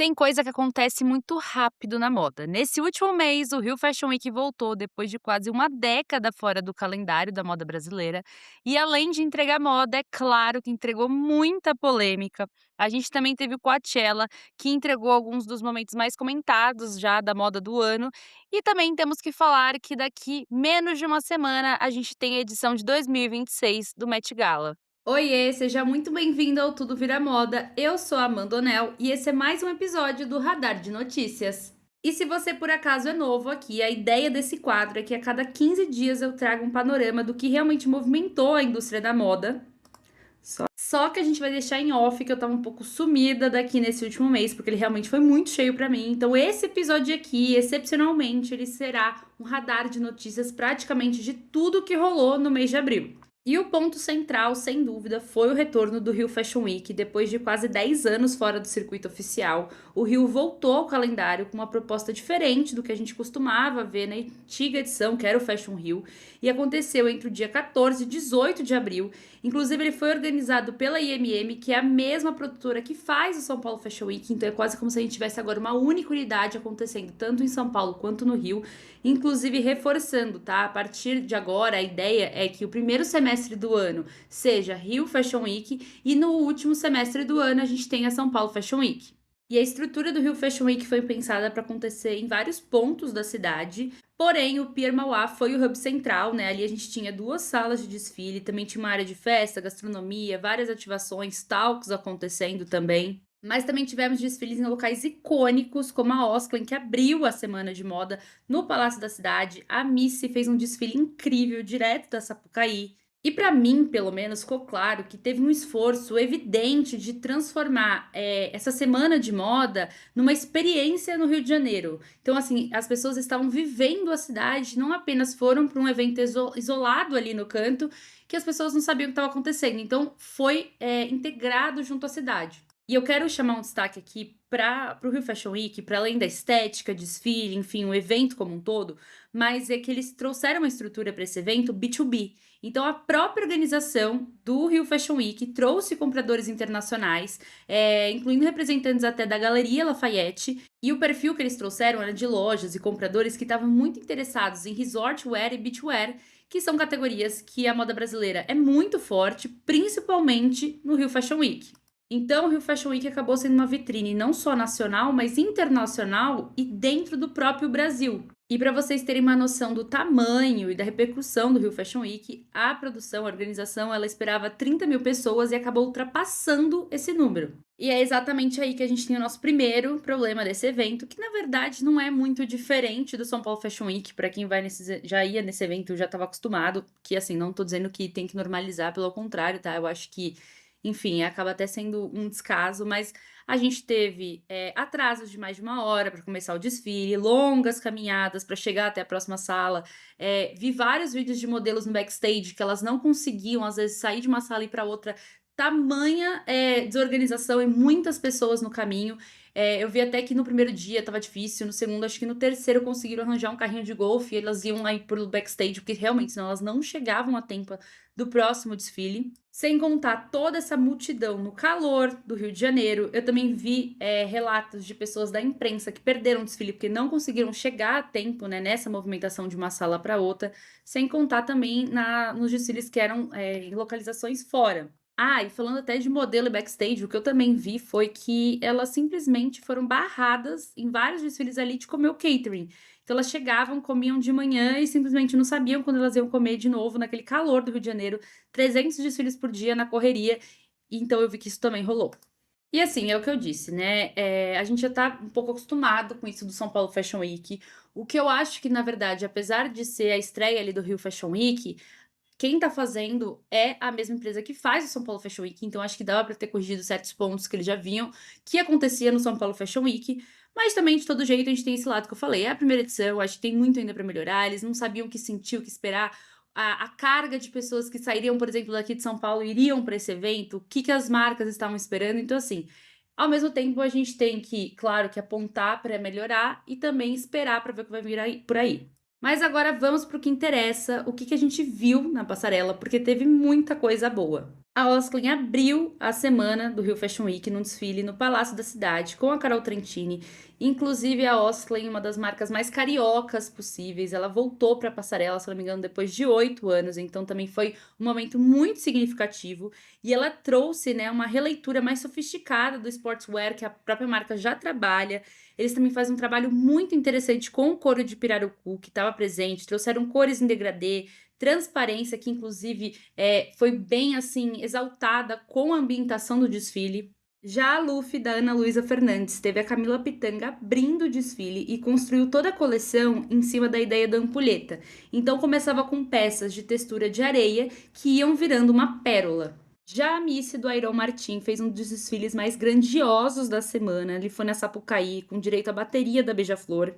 Tem coisa que acontece muito rápido na moda. Nesse último mês, o Rio Fashion Week voltou depois de quase uma década fora do calendário da moda brasileira. E além de entregar moda, é claro que entregou muita polêmica. A gente também teve o Coachella, que entregou alguns dos momentos mais comentados já da moda do ano. E também temos que falar que daqui menos de uma semana a gente tem a edição de 2026 do Met Gala. Oiê, seja muito bem-vindo ao Tudo Vira Moda. Eu sou a Amanda Onel e esse é mais um episódio do Radar de Notícias. E se você por acaso é novo aqui, a ideia desse quadro é que a cada 15 dias eu trago um panorama do que realmente movimentou a indústria da moda. Só que a gente vai deixar em off que eu tava um pouco sumida daqui nesse último mês, porque ele realmente foi muito cheio pra mim. Então esse episódio aqui, excepcionalmente, ele será um radar de notícias praticamente de tudo que rolou no mês de abril. E o ponto central, sem dúvida, foi o retorno do Rio Fashion Week. Depois de quase 10 anos fora do circuito oficial, o Rio voltou ao calendário com uma proposta diferente do que a gente costumava ver na antiga edição, que era o Fashion Rio, e aconteceu entre o dia 14 e 18 de abril. Inclusive, ele foi organizado pela IMM, que é a mesma produtora que faz o São Paulo Fashion Week, então é quase como se a gente tivesse agora uma única unidade acontecendo tanto em São Paulo quanto no Rio, inclusive reforçando, tá? A partir de agora, a ideia é que o primeiro semestre do ano seja Rio Fashion Week e no último semestre do ano a gente tem a São Paulo Fashion Week. E a estrutura do Rio Fashion Week foi pensada para acontecer em vários pontos da cidade, porém o Pier Mauá foi o hub central, né? Ali a gente tinha duas salas de desfile, também tinha uma área de festa, gastronomia, várias ativações, talks acontecendo também. Mas também tivemos desfiles em locais icônicos, como a Osclen, que abriu a semana de moda no Palácio da Cidade. A Missy fez um desfile incrível direto da Sapucaí. E para mim, pelo menos, ficou claro que teve um esforço evidente de transformar essa semana de moda numa experiência no Rio de Janeiro. Então, assim, as pessoas estavam vivendo a cidade, não apenas foram para um evento isolado ali no canto, que as pessoas não sabiam o que estava acontecendo. Então, foi integrado junto à cidade. E eu quero chamar um destaque aqui para o Rio Fashion Week, para além da estética, desfile, enfim, o evento como um todo, mas é que eles trouxeram uma estrutura para esse evento B2B. Então, a própria organização do Rio Fashion Week trouxe compradores internacionais, incluindo representantes até da Galeria Lafayette, e o perfil que eles trouxeram era de lojas e compradores que estavam muito interessados em resort wear e beachwear, que são categorias que a moda brasileira é muito forte, principalmente no Rio Fashion Week. Então, o Rio Fashion Week acabou sendo uma vitrine não só nacional, mas internacional e dentro do próprio Brasil. E para vocês terem uma noção do tamanho e da repercussão do Rio Fashion Week, a produção, a organização, ela esperava 30 mil pessoas e acabou ultrapassando esse número. E é exatamente aí que a gente tem o nosso primeiro problema desse evento, que na verdade não é muito diferente do São Paulo Fashion Week. Para quem já ia nesse evento, já estava acostumado, que assim, não tô dizendo que tem que normalizar, pelo contrário, tá? Eu acho que enfim, acaba até sendo um descaso, mas a gente teve, atrasos de mais de uma hora para começar o desfile, longas caminhadas para chegar até a próxima sala. Vi vários vídeos de modelos no backstage que elas não conseguiam, às vezes, sair de uma sala e ir para outra. Tamanha, desorganização e muitas pessoas no caminho. Eu vi até que no primeiro dia estava difícil, no segundo, acho que no terceiro conseguiram arranjar um carrinho de golfe e elas iam lá pro backstage, porque realmente senão elas não chegavam a tempo do próximo desfile. Sem contar toda essa multidão no calor do Rio de Janeiro, eu também vi relatos de pessoas da imprensa que perderam o desfile porque não conseguiram chegar a tempo, né, nessa movimentação de uma sala para outra, sem contar também nos desfiles que eram em localizações fora. Ah, e falando até de modelo e backstage, o que eu também vi foi que elas simplesmente foram barradas em vários desfiles ali de comer o catering. Então elas chegavam, comiam de manhã e simplesmente não sabiam quando elas iam comer de novo naquele calor do Rio de Janeiro, 300 desfiles por dia na correria, e então eu vi que isso também rolou. E assim, é o que eu disse, né, a gente já tá um pouco acostumado com isso do São Paulo Fashion Week. O que eu acho que, na verdade, apesar de ser a estreia ali do Rio Fashion Week, quem tá fazendo é a mesma empresa que faz o São Paulo Fashion Week, então acho que dava pra ter corrigido certos pontos que eles já viam que acontecia no São Paulo Fashion Week, mas também de todo jeito a gente tem esse lado que eu falei, é a primeira edição, acho que tem muito ainda pra melhorar, eles não sabiam o que sentir, o que esperar, a carga de pessoas que sairiam, por exemplo, daqui de São Paulo e iriam pra esse evento, o que que as marcas estavam esperando, então assim, ao mesmo tempo a gente tem que, claro, que apontar pra melhorar e também esperar pra ver o que vai vir aí, por aí. Mas agora vamos para o que interessa, o que que a gente viu na passarela, porque teve muita coisa boa. A Osklen abriu a semana do Rio Fashion Week num desfile no Palácio da Cidade com a Carol Trentini. Inclusive, a Osklen, uma das marcas mais cariocas possíveis, ela voltou para a passarela, se não me engano, depois de 8 anos, então também foi um momento muito significativo. E ela trouxe, né, uma releitura mais sofisticada do sportswear que a própria marca já trabalha. Eles também fazem um trabalho muito interessante com o couro de pirarucu, que estava presente, trouxeram cores em degradê, transparência, que inclusive foi bem assim exaltada com a ambientação do desfile. Já a Luffy da Ana Luísa Fernandes teve a Camila Pitanga abrindo o desfile e construiu toda a coleção em cima da ideia da ampulheta. Então começava com peças de textura de areia que iam virando uma pérola. Já a Missy do Iron Martin fez um dos desfiles mais grandiosos da semana. Ele foi na Sapucaí, com direito à bateria da Beija-Flor.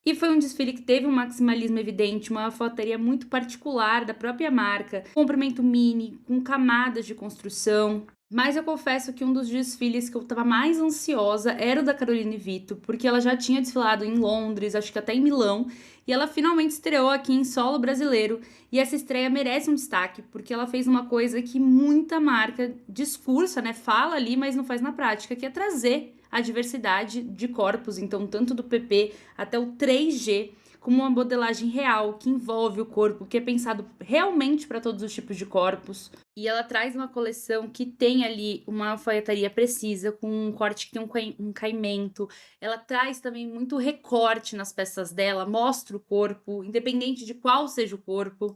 E foi um desfile que teve um maximalismo evidente, uma alfaiataria muito particular da própria marca, comprimento mini, com camadas de construção. Mas eu confesso que um dos desfiles que eu estava mais ansiosa era o da Caroline Vito, porque ela já tinha desfilado em Londres, acho que até em Milão, e ela finalmente estreou aqui em solo brasileiro. E essa estreia merece um destaque, porque ela fez uma coisa que muita marca discursa, né? Fala ali, mas não faz na prática, que é trazer a diversidade de corpos, então tanto do PP até o 3G, como uma modelagem real que envolve o corpo, que é pensado realmente para todos os tipos de corpos. E ela traz uma coleção que tem ali uma alfaiataria precisa, com um corte que tem um caimento. Ela traz também muito recorte nas peças dela, mostra o corpo, independente de qual seja o corpo.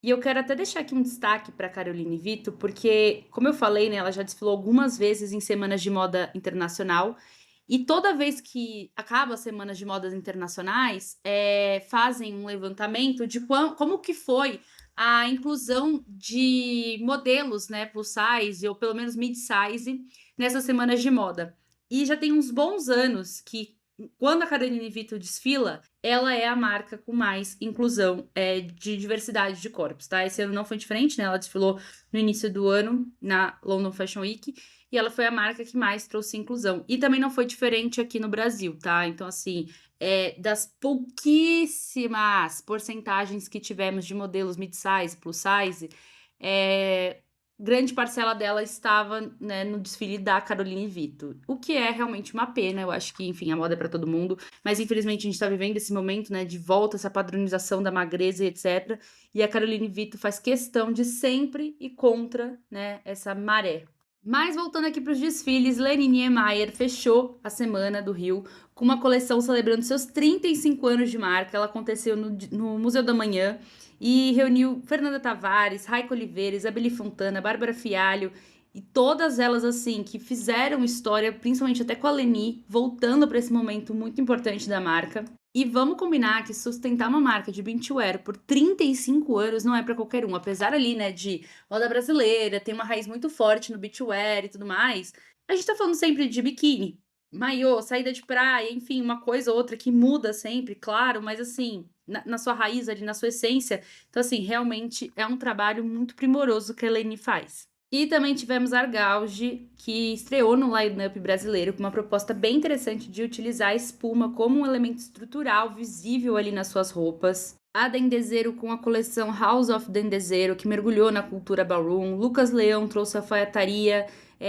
E eu quero até deixar aqui um destaque para Caroline Vito, porque, como eu falei, né, ela já desfilou algumas vezes em semanas de moda internacional. E toda vez que acaba as semanas de modas internacionais, fazem um levantamento de como que foi a inclusão de modelos, né, plus size ou pelo menos mid size nessas semanas de moda. E já tem uns bons anos que, quando a Caroline Vito desfila, ela é a marca com mais inclusão de diversidade de corpos, tá? Esse ano não foi diferente, né? Ela desfilou no início do ano na London Fashion Week e ela foi a marca que mais trouxe inclusão. E também não foi diferente aqui no Brasil, tá? Então, assim, das pouquíssimas porcentagens que tivemos de modelos mid-size, plus size, grande parcela dela estava, né, no desfile da Caroline Vito, o que é realmente uma pena. Eu acho que, enfim, a moda é para todo mundo, mas infelizmente a gente está vivendo esse momento, né, de volta, essa padronização da magreza e etc. E a Caroline Vito faz questão de sempre ir contra, né, essa maré. Mas voltando aqui para os desfiles, Lenine Niemeyer fechou a Semana do Rio com uma coleção celebrando seus 35 anos de marca. Ela aconteceu no Museu da Manhã e reuniu Fernanda Tavares, Raika Oliveira, Isabelle Fontana, Bárbara Fialho e todas elas, assim, que fizeram história, principalmente até com a Leni, voltando para esse momento muito importante da marca. E vamos combinar que sustentar uma marca de beachwear por 35 anos não é para qualquer um. Apesar ali, né, de moda brasileira, tem uma raiz muito forte no beachwear e tudo mais. A gente tá falando sempre de biquíni, maiô, saída de praia, enfim, uma coisa ou outra que muda sempre, claro, mas assim, na sua raiz ali, na sua essência. Então, assim, realmente é um trabalho muito primoroso que a Eleni faz. E também tivemos a Argauge, que estreou no line-up brasileiro com uma proposta bem interessante de utilizar a espuma como um elemento estrutural visível ali nas suas roupas. A Dendezero com a coleção House of Dendezero, que mergulhou na cultura ballroom. Lucas Leão trouxe a alfaiataria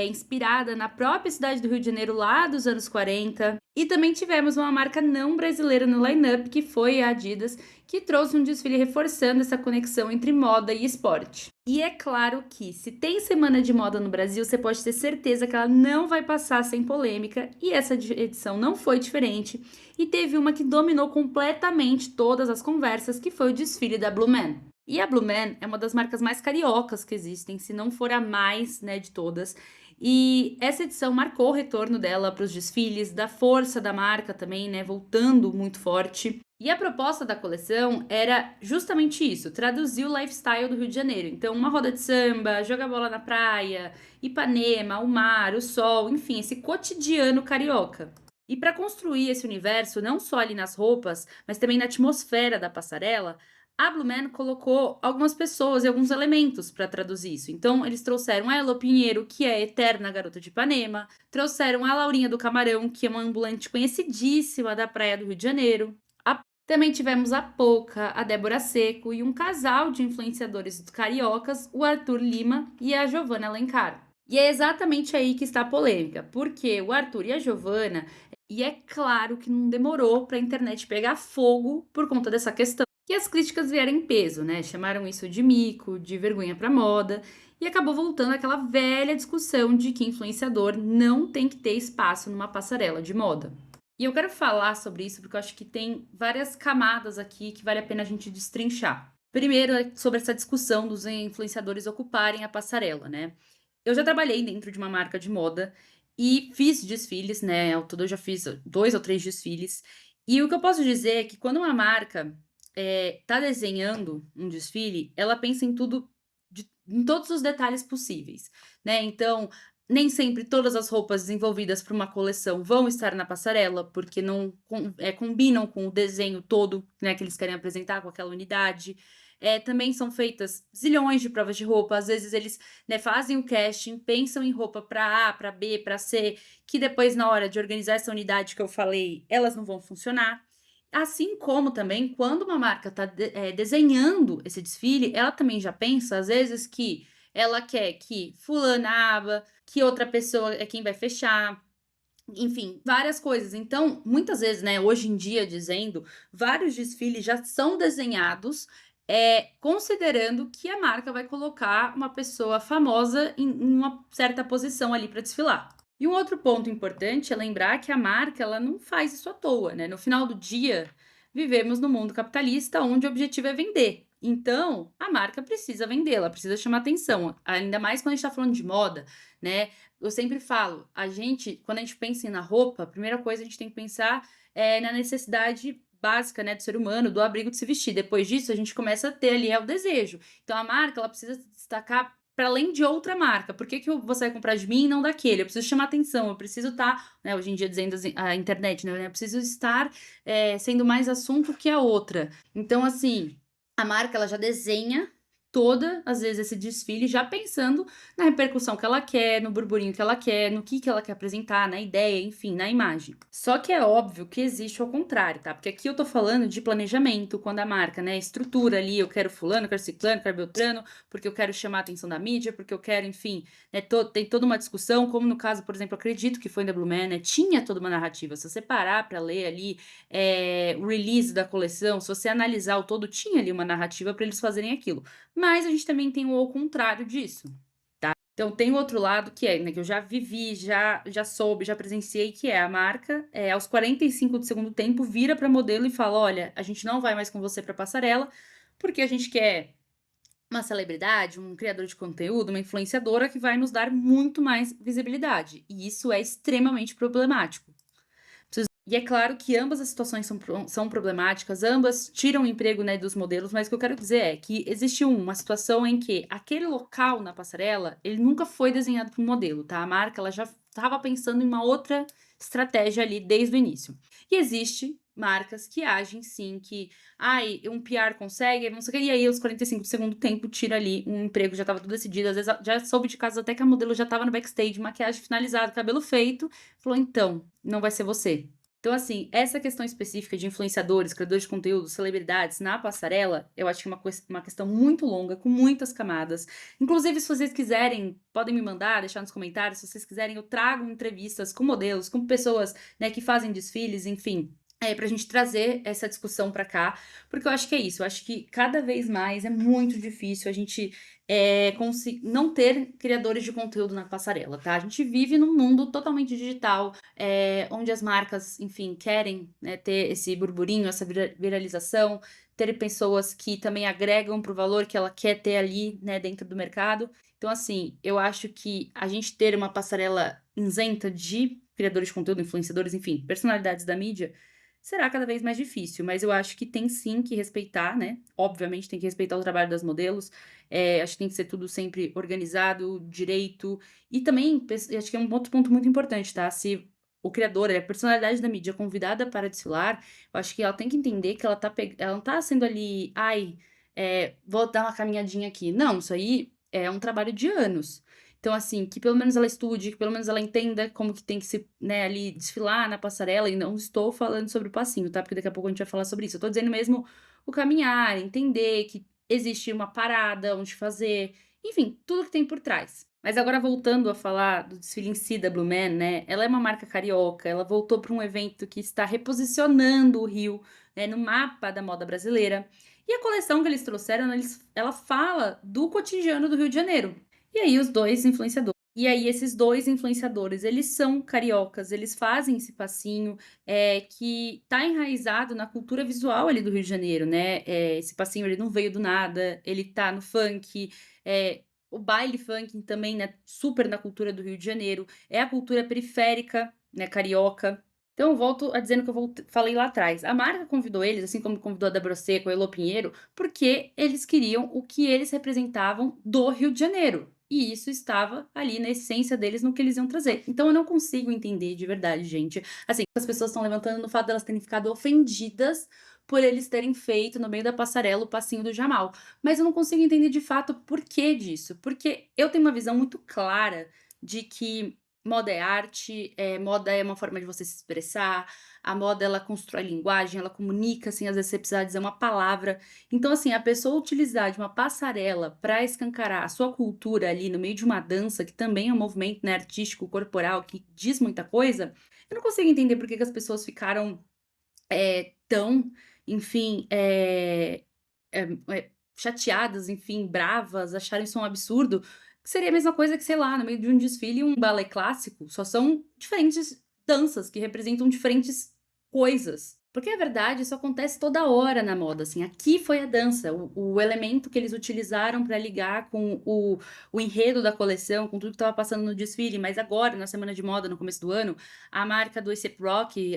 inspirada na própria cidade do Rio de Janeiro, lá dos anos 40. E também tivemos uma marca não brasileira no line-up, que foi a Adidas, que trouxe um desfile reforçando essa conexão entre moda e esporte. E é claro que, se tem semana de moda no Brasil, você pode ter certeza que ela não vai passar sem polêmica, e essa edição não foi diferente, e teve uma que dominou completamente todas as conversas, que foi o desfile da Blue Man. E a Blue Man é uma das marcas mais cariocas que existem, se não for a mais, né, de todas. E essa edição marcou o retorno dela para os desfiles, da força da marca também, né, voltando muito forte. E a proposta da coleção era justamente isso, traduzir o lifestyle do Rio de Janeiro. Então, uma roda de samba, jogar bola na praia, Ipanema, o mar, o sol, enfim, esse cotidiano carioca. E para construir esse universo, não só ali nas roupas, mas também na atmosfera da passarela, a Blue Man colocou algumas pessoas e alguns elementos para traduzir isso. Então, eles trouxeram a Elo Pinheiro, que é a eterna garota de Ipanema, trouxeram a Laurinha do Camarão, que é uma ambulante conhecidíssima da praia do Rio de Janeiro, Também tivemos a Poca, a Débora Seco e um casal de influenciadores cariocas, o Arthur Lima e a Giovanna Alencar. E é exatamente aí que está a polêmica, porque o Arthur e a Giovanna, e é claro que não demorou para a internet pegar fogo por conta dessa questão. E as críticas vieram em peso, né? Chamaram isso de mico, de vergonha para moda, e acabou voltando aquela velha discussão de que influenciador não tem que ter espaço numa passarela de moda. E eu quero falar sobre isso porque eu acho que tem várias camadas aqui que vale a pena a gente destrinchar. Primeiro é sobre essa discussão dos influenciadores ocuparem a passarela, né? Eu já trabalhei dentro de uma marca de moda e fiz desfiles, né? Ao todo eu já fiz 2 ou 3 desfiles. E o que eu posso dizer é que quando uma marca tá desenhando um desfile, ela pensa em tudo, em todos os detalhes possíveis, né? Então, nem sempre todas as roupas desenvolvidas para uma coleção vão estar na passarela, porque não combinam com o desenho todo, né, que eles querem apresentar com aquela unidade. Também são feitas zilhões de provas de roupa, às vezes eles, né, fazem o casting, pensam em roupa para A, para B, para C, que depois na hora de organizar essa unidade que eu falei, elas não vão funcionar. Assim como também quando uma marca está desenhando esse desfile, ela também já pensa, às vezes, que ela quer que fulana aba, que outra pessoa é quem vai fechar, enfim, várias coisas. Então, muitas vezes, né, hoje em dia, dizendo, vários desfiles já são desenhados, considerando que a marca vai colocar uma pessoa famosa em uma certa posição ali para desfilar. E um outro ponto importante é lembrar que a marca ela não faz isso à toa, né? No final do dia, vivemos no mundo capitalista onde o objetivo é vender. Então, a marca precisa vender, ela precisa chamar atenção, ainda mais quando a gente está falando de moda, né? Eu sempre falo, quando a gente pensa na roupa, a primeira coisa a gente tem que pensar na necessidade básica, né, do ser humano, do abrigo de se vestir. Depois disso, a gente começa a ter ali o desejo. Então, a marca ela precisa se destacar para além de outra marca. Por que você vai comprar de mim e não daquele? Eu preciso chamar atenção, eu preciso estar, né, hoje em dia dizendo assim, a internet, né, eu preciso estar sendo mais assunto que a outra. Então, assim, a marca ela já desenha toda, às vezes, esse desfile já pensando na repercussão que ela quer, no burburinho que ela quer, no que ela quer apresentar, na ideia, enfim, na imagem. Só que é óbvio que existe o contrário, tá? Porque aqui eu tô falando de planejamento, quando a marca, né, estrutura ali, eu quero fulano, eu quero ciclano, eu quero beltrano, porque eu quero chamar a atenção da mídia, porque eu quero, enfim, né, tem toda uma discussão, como no caso, por exemplo, acredito que foi da Blue Man, né, tinha toda uma narrativa. Se você parar pra ler ali o release da coleção, se você analisar o todo, tinha ali uma narrativa para eles fazerem aquilo. Mas a gente também tem o ao contrário disso, tá. Então tem o outro lado que é, né, que eu já vivi, já soube, já presenciei, que é a marca, aos 45 do segundo tempo, vira para modelo e fala: "Olha, a gente não vai mais com você para passarela, porque a gente quer uma celebridade, um criador de conteúdo, uma influenciadora que vai nos dar muito mais visibilidade", e isso é extremamente problemático. E é claro que ambas as situações são problemáticas, ambas tiram o emprego, né, dos modelos, mas o que eu quero dizer é que existe uma situação em que aquele local na passarela, ele nunca foi desenhado para um modelo, tá? A marca, ela já estava pensando em uma outra estratégia ali desde o início. E existe marcas que agem sim, que, ai, um PR consegue, não sei o quê, e aí aos 45 do segundo tempo tira ali um emprego, já estava tudo decidido, às vezes já soube de casos até que a modelo já estava no backstage, maquiagem finalizada, cabelo feito, falou: "Então, não vai ser você". Então, assim, essa questão específica de influenciadores, criadores de conteúdo, celebridades na passarela, eu acho que é uma questão muito longa, com muitas camadas. Inclusive, se vocês quiserem, podem me mandar, deixar nos comentários. Se vocês quiserem, eu trago entrevistas com modelos, com pessoas, né, que fazem desfiles, enfim. Pra gente trazer essa discussão pra cá, porque eu acho que é isso. Eu acho que cada vez mais é muito difícil a gente não ter criadores de conteúdo na passarela, tá? A gente vive num mundo totalmente digital, onde as marcas, enfim, querem, né, ter esse burburinho, essa viralização, ter pessoas que também agregam para o valor que ela quer ter ali, né, dentro do mercado. Então, assim, eu acho que a gente ter uma passarela isenta de criadores de conteúdo, influenciadores, enfim, personalidades da mídia, será cada vez mais difícil, mas eu acho que tem sim que respeitar, né? Obviamente tem que respeitar o trabalho das modelos, acho que tem que ser tudo sempre organizado, direito, e também acho que é um outro ponto muito importante, tá? Se o criador, a personalidade da mídia convidada para desfilar, eu acho que ela tem que entender que ela não tá sendo ali, ai, vou dar uma caminhadinha aqui. Não, isso aí é um trabalho de anos. Então, assim, que pelo menos ela estude, que pelo menos ela entenda como que tem que se, né, ali desfilar na passarela, e não estou falando sobre o passinho, tá? Porque daqui a pouco a gente vai falar sobre isso. Eu tô dizendo mesmo o caminhar, entender que existe uma parada, onde fazer, enfim, tudo que tem por trás. Mas agora voltando a falar do desfile em si da Blue Man, né? Ela é uma marca carioca, ela voltou para um evento que está reposicionando o Rio, né, no mapa da moda brasileira. E a coleção que eles trouxeram, ela fala do cotidiano do Rio de Janeiro. E aí esses 2 influenciadores, eles são cariocas, eles fazem esse passinho, que tá enraizado na cultura visual ali do Rio de Janeiro, né, esse passinho ele não veio do nada, ele tá no funk, o baile funk também, né, super na cultura do Rio de Janeiro, é a cultura periférica, né, carioca. Então eu volto a dizendo que falei lá atrás, a marca convidou eles, assim como convidou a Débora Seco, a Elô Pinheiro, porque eles queriam o que eles representavam do Rio de Janeiro. E isso estava ali na essência deles, no que eles iam trazer. Então eu não consigo entender de verdade, gente. Assim, as pessoas estão levantando no fato delas terem ficado ofendidas por eles terem feito no meio da passarela o passinho do Jamal. Mas eu não consigo entender de fato o porquê disso. Porque eu tenho uma visão muito clara de que moda é arte, moda é uma forma de você se expressar, a moda ela constrói linguagem, ela comunica, assim, às vezes você precisa dizer uma palavra. Então, assim, a pessoa utilizar de uma passarela para escancarar a sua cultura ali no meio de uma dança, que também é um movimento, né, artístico, corporal, que diz muita coisa, eu não consigo entender por que que as pessoas ficaram tão, enfim, chateadas, enfim, bravas, acharam isso um absurdo, que seria a mesma coisa que, sei lá, no meio de um desfile, um balé clássico, só são diferentes danças que representam diferentes coisas. Porque é verdade, isso acontece toda hora na moda, assim, aqui foi a dança, o elemento que eles utilizaram para ligar com o enredo da coleção, com tudo que estava passando no desfile, mas agora, na semana de moda, no começo do ano, a marca do A$AP Rocky,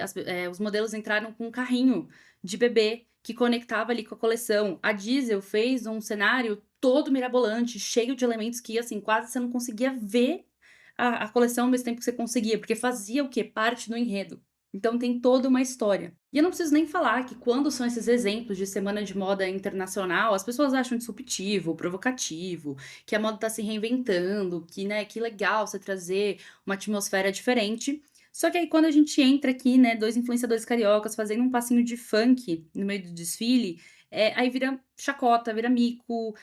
os modelos entraram com um carrinho de bebê que conectava ali com a coleção. A Diesel fez um cenário todo mirabolante, cheio de elementos que, assim, quase você não conseguia ver a coleção ao mesmo tempo que você conseguia, porque fazia o quê? Parte do enredo. Então tem toda uma história. E eu não preciso nem falar que quando são esses exemplos de semana de moda internacional, as pessoas acham disruptivo, provocativo, que a moda está se reinventando, que, né, que legal você trazer uma atmosfera diferente. Só que aí quando a gente entra aqui, né, 2 influenciadores cariocas fazendo um passinho de funk no meio do desfile, aí vira chacota, vira mico,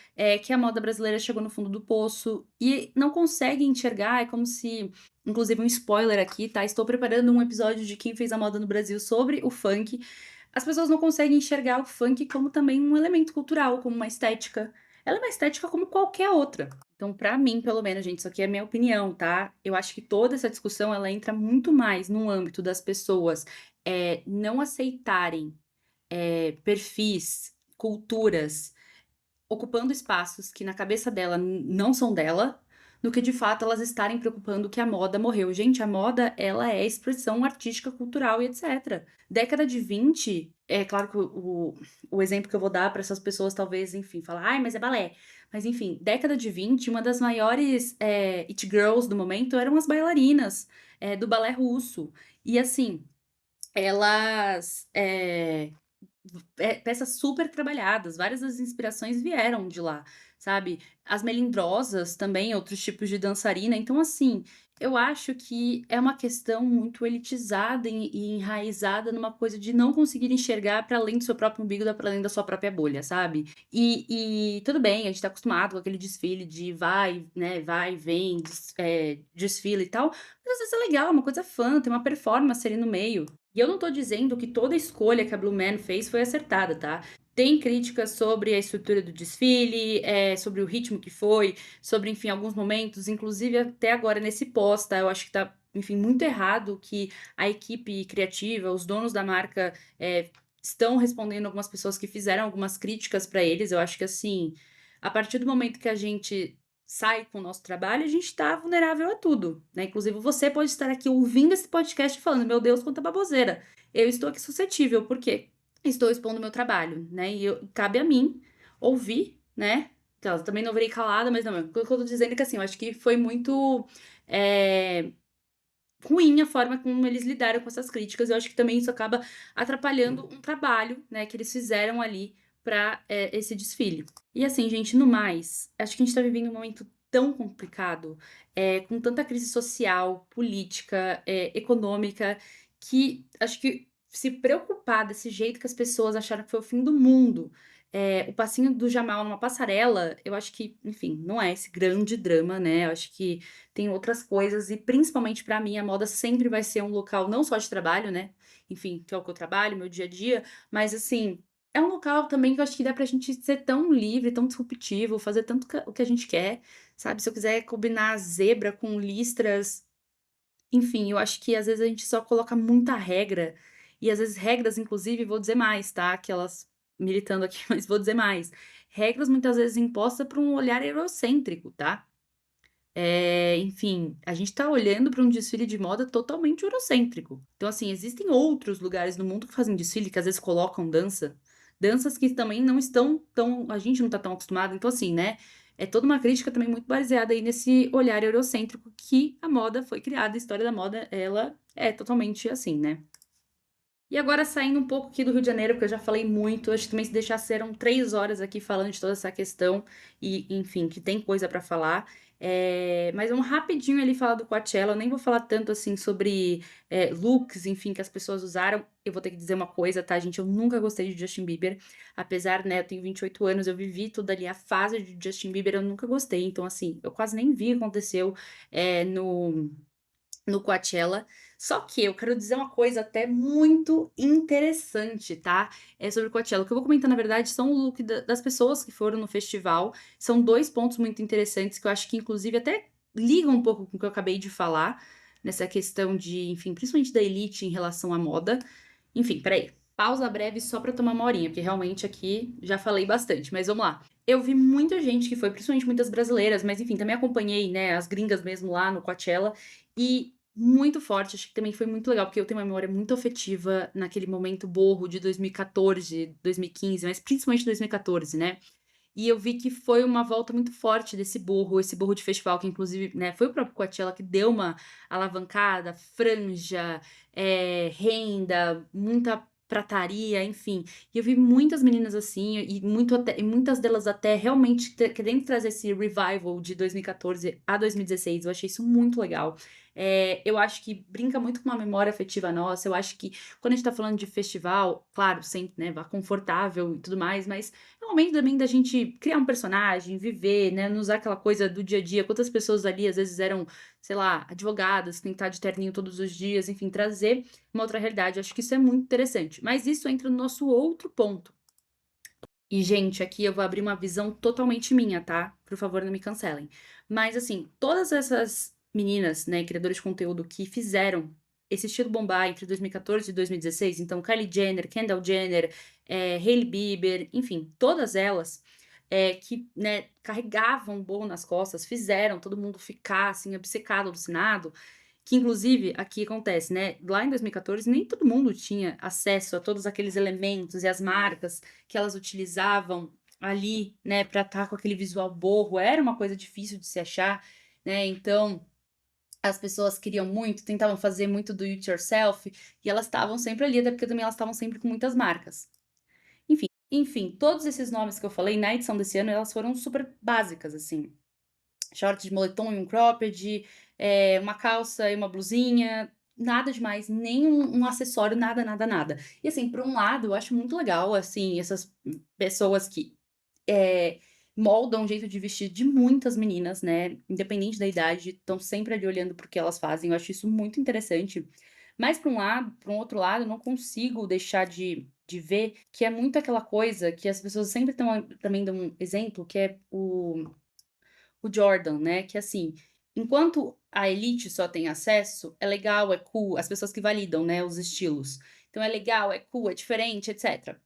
que a moda brasileira chegou no fundo do poço e não consegue enxergar, é como se inclusive um spoiler aqui, tá, estou preparando um episódio de Quem Fez a Moda no Brasil sobre o funk. As pessoas não conseguem enxergar o funk como também um elemento cultural, como uma estética. Ela é uma estética como qualquer outra. Então, pra mim, pelo menos, gente, isso aqui é minha opinião, tá? Eu acho que toda essa discussão, ela entra muito mais no âmbito das pessoas, não aceitarem, perfis, culturas, ocupando espaços que na cabeça dela não são dela, do que de fato elas estarem preocupando que a moda morreu. Gente, a moda, ela é expressão artística, cultural e etc. Década de 20, é claro que o exemplo que eu vou dar para essas pessoas talvez, enfim, falar, ai, mas é balé. Mas enfim, década de 20, uma das maiores it girls do momento eram as bailarinas do balé russo. E assim, elas peças super trabalhadas, várias das inspirações vieram de lá, sabe. As melindrosas também, outros tipos de dançarina, então assim, eu acho que é uma questão muito elitizada e enraizada numa coisa de não conseguir enxergar para além do seu próprio umbigo, para além da sua própria bolha, sabe. E tudo bem, a gente tá acostumado com aquele desfile de vai, né, vai, vem, desfile e tal, mas às vezes é legal, é uma coisa fã, tem uma performance ali no meio. E eu não tô dizendo que toda escolha que a Blue Man fez foi acertada, tá? Tem críticas sobre a estrutura do desfile, sobre o ritmo que foi, sobre, enfim, alguns momentos, inclusive até agora nesse pós, tá? Eu acho que tá, enfim, muito errado que a equipe criativa, os donos da marca, estão respondendo algumas pessoas que fizeram algumas críticas para eles. Eu acho que, assim, a partir do momento que a gente sai com o nosso trabalho, a gente tá vulnerável a tudo, né? Inclusive, você pode estar aqui ouvindo esse podcast falando, meu Deus, quanta baboseira. Eu estou aqui suscetível, por quê? Estou expondo meu trabalho, né? E cabe a mim ouvir, né? Então, eu também não virei calada, mas não, o que eu tô dizendo é que assim, eu acho que foi muito ruim a forma como eles lidaram com essas críticas. Eu acho que também isso acaba atrapalhando um trabalho, né, que eles fizeram ali para esse desfile. E assim, gente, no mais, acho que a gente tá vivendo um momento tão complicado, com tanta crise social, política, econômica, que acho que se preocupar desse jeito que as pessoas acharam que foi o fim do mundo, o passinho do Jamal numa passarela, eu acho que, enfim, não é esse grande drama, né, eu acho que tem outras coisas e principalmente pra mim a moda sempre vai ser um local não só de trabalho, né, enfim, que é o que eu trabalho, meu dia a dia, mas assim, é um local também que eu acho que dá pra gente ser tão livre, tão disruptivo, fazer tanto o que a gente quer, sabe. Se eu quiser combinar zebra com listras, enfim, eu acho que às vezes a gente só coloca muita regra, e às vezes regras inclusive vou dizer mais, tá, aquelas militando aqui, mas vou dizer mais, regras muitas vezes impostas por um olhar eurocêntrico, tá. Enfim, a gente tá olhando para um desfile de moda totalmente eurocêntrico. Então, assim, existem outros lugares no mundo que fazem desfile, que às vezes colocam danças que também não estão tão a gente não tá tão acostumado, então assim, né, é toda uma crítica também muito baseada aí nesse olhar eurocêntrico que a moda foi criada, a história da moda, ela é totalmente assim, né. E agora saindo um pouco aqui do Rio de Janeiro, porque eu já falei muito, acho que também se deixar serão 3 horas aqui falando de toda essa questão e, enfim, que tem coisa pra falar. Mas vamos rapidinho ali falar do Coachella, eu nem vou falar tanto, assim, sobre, looks, enfim, que as pessoas usaram. Eu vou ter que dizer uma coisa, tá, gente, eu nunca gostei de Justin Bieber, apesar, né, eu tenho 28 anos, eu vivi tudo ali, a fase de Justin Bieber, eu nunca gostei. Então, assim, eu quase nem vi o que aconteceu, no Coachella. Só que eu quero dizer uma coisa até muito interessante, tá? É sobre o Coachella. O que eu vou comentar, na verdade, são o look das pessoas que foram no festival. São 2 pontos muito interessantes que eu acho que, inclusive, até ligam um pouco com o que eu acabei de falar, nessa questão de, enfim, principalmente da elite em relação à moda. Enfim, peraí. Pausa breve só pra tomar uma horinha, porque realmente aqui já falei bastante, mas vamos lá. Eu vi muita gente que foi, principalmente muitas brasileiras, mas enfim, também acompanhei, né, as gringas mesmo lá no Coachella, e muito forte, acho que também foi muito legal, porque eu tenho uma memória muito afetiva naquele momento borro de 2014, 2015, mas principalmente 2014, né. E eu vi que foi uma volta muito forte desse borro, esse borro de festival que inclusive, né, foi o próprio Coachella que deu uma alavancada, franja, renda, muita prataria, enfim. E eu vi muitas meninas assim, e muitas delas até realmente querendo trazer esse revival de 2014 a 2016, eu achei isso muito legal. Eu acho que brinca muito com uma memória afetiva nossa, eu acho que quando a gente tá falando de festival, claro, sempre, né, vá confortável e tudo mais, mas é um momento também da gente criar um personagem, viver, né, não usar aquela coisa do dia a dia. Quantas pessoas ali às vezes eram, sei lá, advogadas, que tem que estar de terninho todos os dias, enfim, trazer uma outra realidade. Acho que isso é muito interessante. Mas isso entra no nosso outro ponto. E, gente, aqui eu vou abrir uma visão totalmente minha, tá? Por favor, não me cancelem. Mas, assim, todas essas meninas, né, criadoras de conteúdo que fizeram esse estilo bombar entre 2014 e 2016, então Kylie Jenner, Kendall Jenner, Hailey Bieber, enfim, todas elas, que, né, carregavam o bolo nas costas, fizeram todo mundo ficar, assim, obcecado, alucinado, que inclusive, aqui acontece, né, lá em 2014 nem todo mundo tinha acesso a todos aqueles elementos e as marcas que elas utilizavam ali, né, pra estar com aquele visual boho, era uma coisa difícil de se achar, né, então as pessoas queriam muito, tentavam fazer muito do it yourself, e elas estavam sempre ali, até porque também elas estavam sempre com muitas marcas. Enfim, todos esses nomes que eu falei na edição desse ano, elas foram super básicas, assim, short de moletom e um cropped, uma calça e uma blusinha, nada demais, nem um acessório, nada, nada, nada. E assim, por um lado, eu acho muito legal, assim, essas pessoas que, moldam o jeito de vestir de muitas meninas, né, independente da idade, estão sempre ali olhando para o que elas fazem, eu acho isso muito interessante. Mas por um outro lado, eu não consigo deixar de ver que é muito aquela coisa que as pessoas sempre também dão um exemplo, que é o Jordan, né, que assim, enquanto a elite só tem acesso, é legal, é cool, as pessoas que validam, né, os estilos. Então é legal, é cool, é diferente, etcétera.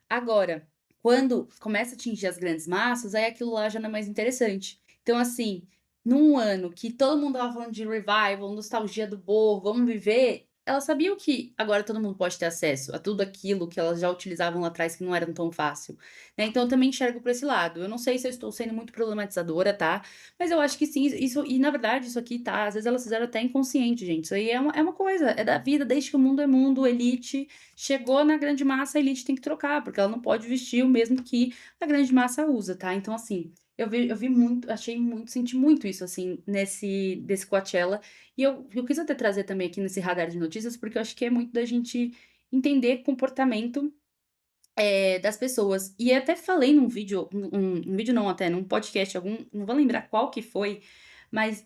Agora, quando começa a atingir as grandes massas, aí aquilo lá já não é mais interessante. Então assim, num ano que todo mundo estava falando de revival, nostalgia do boho, vamos viver, elas sabiam que agora todo mundo pode ter acesso a tudo aquilo que elas já utilizavam lá atrás que não era tão fácil, né, então eu também enxergo por esse lado. Eu não sei se eu estou sendo muito problematizadora, tá, mas eu acho que sim, isso e na verdade isso aqui, tá, às vezes elas fizeram até inconsciente, gente, isso aí é uma coisa, é da vida, desde que o mundo é mundo, elite, chegou na grande massa, a elite tem que trocar, porque ela não pode vestir o mesmo que a grande massa usa, tá. Então assim, Eu vi muito, achei muito, senti muito isso, assim, desse Coachella. E eu quis até trazer também aqui nesse radar de notícias, porque eu acho que é muito da gente entender comportamento, das pessoas. E até falei num vídeo, um vídeo não, até num podcast, não vou lembrar qual que foi, mas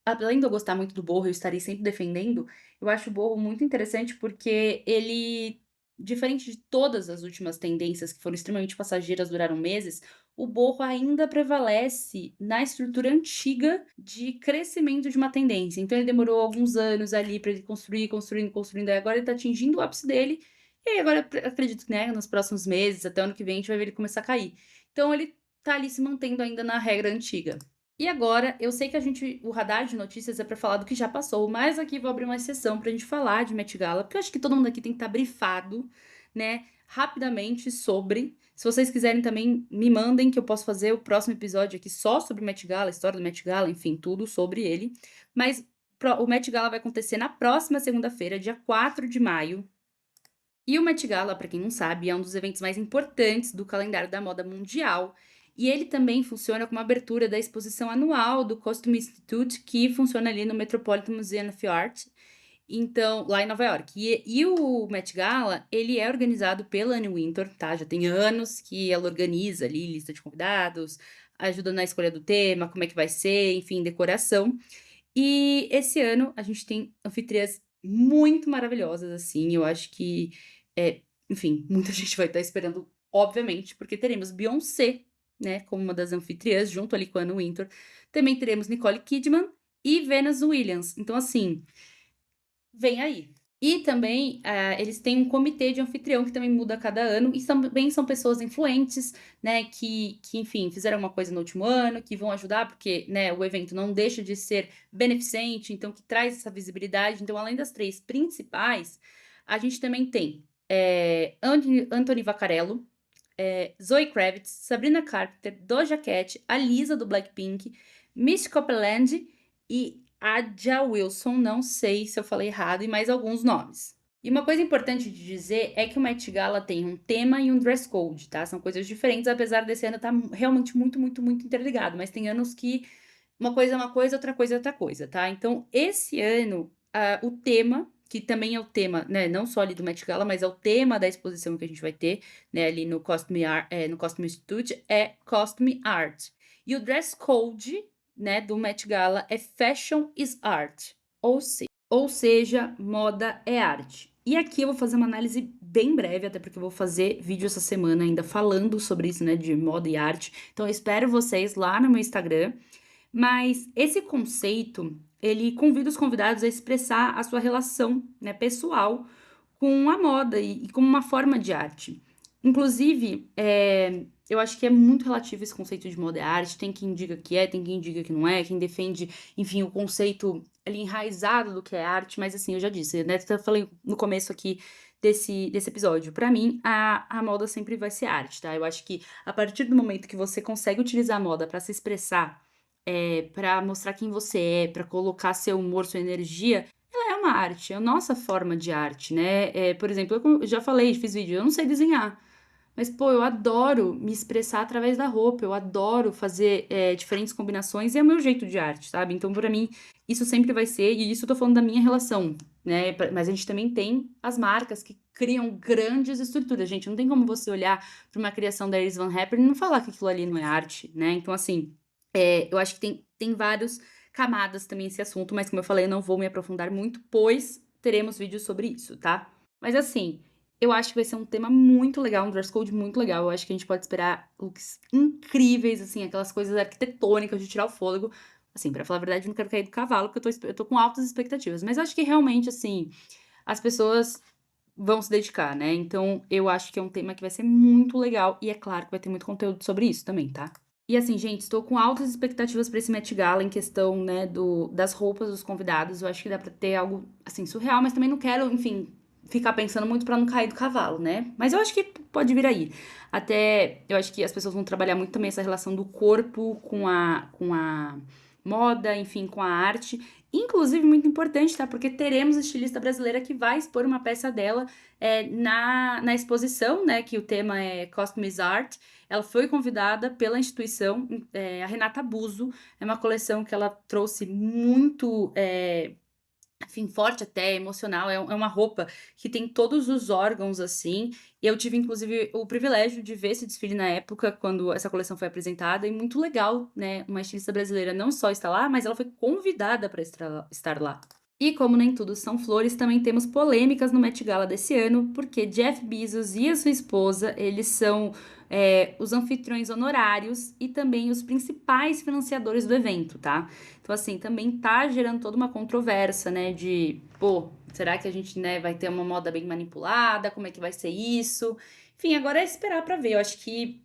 além de eu gostar muito do Borro, eu estarei sempre defendendo, eu acho o Borro muito interessante porque ele, diferente de todas as últimas tendências que foram extremamente passageiras, duraram meses, o Borro ainda prevalece na estrutura antiga de crescimento de uma tendência. Então ele demorou alguns anos ali para ele construir, construindo, construindo, aí agora ele tá atingindo o ápice dele, e aí agora acredito que, né, nos próximos meses, até ano que vem, a gente vai ver ele começar a cair. Então ele tá ali se mantendo ainda na regra antiga. E agora, eu sei que o radar de notícias é pra falar do que já passou, mas aqui vou abrir uma exceção pra gente falar de Met Gala, porque eu acho que todo mundo aqui tem que estar brifado, né, rapidamente sobre. Se vocês quiserem também, me mandem que eu posso fazer o próximo episódio aqui só sobre Met Gala, a história do Met Gala, enfim, tudo sobre ele. Mas o Met Gala vai acontecer na próxima segunda-feira, dia 4 de maio. E o Met Gala, para quem não sabe, é um dos eventos mais importantes do calendário da moda mundial. E ele também funciona como abertura da exposição anual do Costume Institute, que funciona ali no Metropolitan Museum of Art, então, lá em Nova York. E o Met Gala, ele é organizado pela Anne Wintour, tá? Já tem anos que ela organiza ali lista de convidados, ajuda na escolha do tema, como é que vai ser, enfim, decoração. E esse ano a gente tem anfitriãs muito maravilhosas, assim, eu acho que, enfim, muita gente vai estar esperando, obviamente, porque teremos Beyoncé, né, como uma das anfitriãs, junto ali com a Anna Wintour. Também teremos Nicole Kidman e Venus Williams. Então, assim, vem aí. E também, eles têm um comitê de anfitrião que também muda a cada ano, e também são pessoas influentes, né, que, enfim, fizeram uma coisa no último ano, que vão ajudar, porque, né, o evento não deixa de ser beneficente, então que traz essa visibilidade. Então, além das três principais, a gente também tem Anthony Vaccarello, Zoe Kravitz, Sabrina Carpenter, Doja Cat, a Lisa do Blackpink, Miss Copeland e Aja Wilson, não sei se eu falei errado, e mais alguns nomes. E uma coisa importante de dizer é que o Met Gala tem um tema e um dress code, tá? São coisas diferentes, apesar desse ano estar realmente muito, muito, muito interligado, mas tem anos que uma coisa é uma coisa, outra coisa é outra coisa, tá? Então, esse ano, o tema, que também é o tema, né, não só ali do Met Gala, mas é o tema da exposição que a gente vai ter, né, ali no no Costume Institute, é Costume Art. E o dress code, né, do Met Gala é Fashion is Art, ou seja, moda é arte. E aqui eu vou fazer uma análise bem breve, até porque eu vou fazer vídeo essa semana ainda falando sobre isso, né, de moda e arte. Então eu espero vocês lá no meu Instagram. Mas esse conceito, ele convida os convidados a expressar a sua relação, né, pessoal com a moda e como uma forma de arte. Inclusive, eu acho que é muito relativo esse conceito de moda e arte. Tem quem diga que é, tem quem diga que não é, quem defende, enfim, o conceito ali enraizado do que é arte. Mas assim, eu já disse, né? Eu falei no começo aqui desse episódio. Pra mim, a moda sempre vai ser arte, tá? Eu acho que a partir do momento que você consegue utilizar a moda pra se expressar, para mostrar quem você é, para colocar seu humor, sua energia, ela é uma arte, é a nossa forma de arte, né? Por exemplo, eu já falei, fiz vídeo, eu não sei desenhar, mas, pô, eu adoro me expressar através da roupa, eu adoro fazer diferentes combinações, e é o meu jeito de arte, sabe? Então, pra mim, isso sempre vai ser, e isso eu tô falando da minha relação, né? Mas a gente também tem as marcas que criam grandes estruturas, gente. Não tem como você olhar pra uma criação da Iris Van Herpen e não falar que aquilo ali não é arte, né? Então, assim, eu acho que tem vários camadas também esse assunto, mas como eu falei, eu não vou me aprofundar muito, pois teremos vídeos sobre isso, tá? Mas assim, eu acho que vai ser um tema muito legal, um dress code muito legal. Eu acho que a gente pode esperar looks incríveis, assim, aquelas coisas arquitetônicas de tirar o fôlego. Assim, pra falar a verdade, eu não quero cair do cavalo, porque eu tô com altas expectativas. Mas eu acho que realmente, assim, as pessoas vão se dedicar, né? Então, eu acho que é um tema que vai ser muito legal. E é claro que vai ter muito conteúdo sobre isso também, tá? E assim, gente, estou com altas expectativas para esse Met Gala em questão, né, das roupas dos convidados. Eu acho que dá pra ter algo, assim, surreal, mas também não quero, enfim, ficar pensando muito pra não cair do cavalo, né? Mas eu acho que pode vir aí. Até, eu acho que as pessoas vão trabalhar muito também essa relação do corpo com a moda, enfim, com a arte. Inclusive, muito importante, tá? Porque teremos estilista brasileira que vai expor uma peça dela na exposição, né? Que o tema é Costumes Art. Ela foi convidada pela instituição, a Renata Buso. É uma coleção que ela trouxe muito, enfim, forte até, emocional. É uma roupa que tem todos os órgãos, assim. E eu tive, inclusive, o privilégio de ver esse desfile na época, quando essa coleção foi apresentada. E muito legal, né? Uma estilista brasileira não só está lá, mas ela foi convidada para estar lá. E como nem tudo são flores, também temos polêmicas no Met Gala desse ano, porque Jeff Bezos e a sua esposa, eles são os anfitriões honorários e também os principais financiadores do evento, tá? Então, assim, também tá gerando toda uma controvérsia, né, de, pô, será que a gente, né, vai ter uma moda bem manipulada? Como é que vai ser isso? Enfim, agora é esperar pra ver. Eu acho que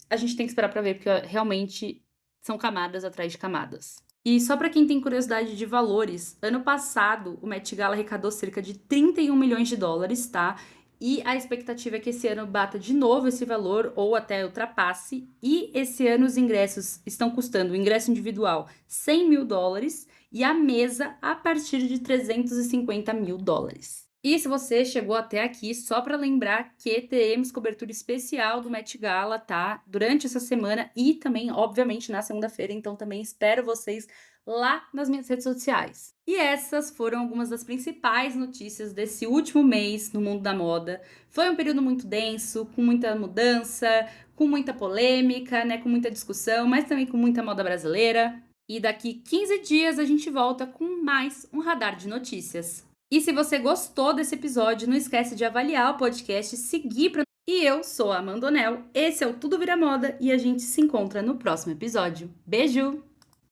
a gente tem que esperar pra ver, porque realmente são camadas atrás de camadas. E só para quem tem curiosidade de valores, ano passado o Met Gala arrecadou cerca de 31 milhões de dólares, tá? E a expectativa é que esse ano bata de novo esse valor ou até ultrapasse. E esse ano os ingressos estão custando, o ingresso individual, 100 mil dólares e a mesa a partir de 350 mil dólares. E se você chegou até aqui, só para lembrar que teremos cobertura especial do Met Gala, tá? Durante essa semana e também, obviamente, na segunda-feira. Então, também espero vocês lá nas minhas redes sociais. E essas foram algumas das principais notícias desse último mês no mundo da moda. Foi um período muito denso, com muita mudança, com muita polêmica, né? Com muita discussão, mas também com muita moda brasileira. E daqui 15 dias a gente volta com mais um Radar de Notícias. E se você gostou desse episódio, não esquece de avaliar o podcast, seguir para... E eu sou a Amanda Onel, esse é o Tudo Vira Moda e a gente se encontra no próximo episódio. Beijo!